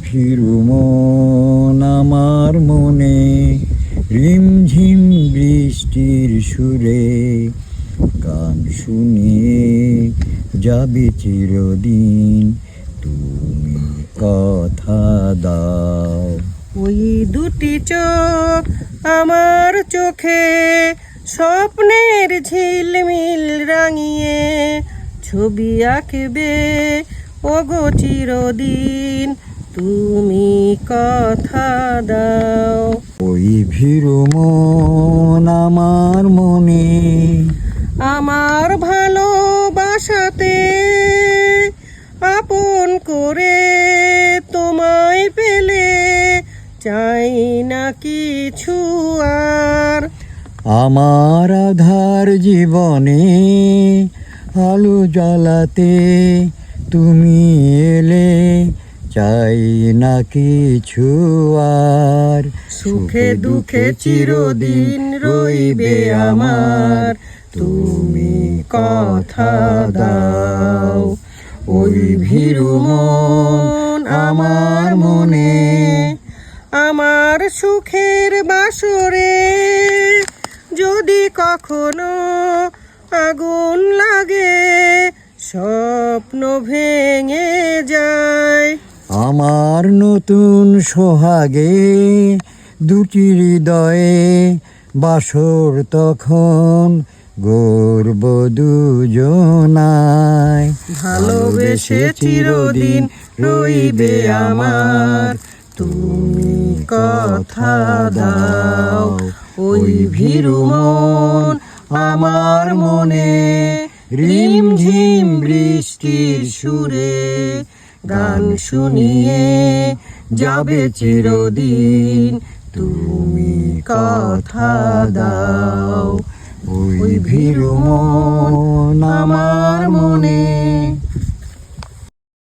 ভীরু মন আমার মনে রিমঝিম বৃষ্টির সুরে গান শুনিয়ে যাবে চিরদিন, তুমি কথা দাও। ওই দুটি চোখ আমার চোখে স্বপ্নের ঝিলমিল রাঙিয়ে ছবি আঁকবে ওগো চিরদিন, তুমি কথা দাও। ওই ভীরু মন আমার মনে আমার ভালোবাসাতে আপন করে তোমায় পেলে চাই না কিছু আর। আমার আধার জীবনে আলো জ্বালাতে তুমি এলে চাই না কিছু আর। সুখে দুঃখে চিরদিন রইবে আমার, তুমি কথা দাও। ওই ভীরু মন আমার মনে আমার সুখের বাসরে যদি কখনো আগুন লাগে স্বপ্ন ভেঙে যায়। আমার নতুন সোহাগে দুটি হৃদয়ে বাসর তখন গর্ব দুজনায়। ভালোবেসে চিরদিন রইবে আমার, তুমি কথা দাও। ওই ভীরু মন আমার মনে রিমঝিম বৃষ্টির সুরে গান শুনিয়ে যাবে চিরদিন, তুমি কথা দাও। ওই ভীরু মন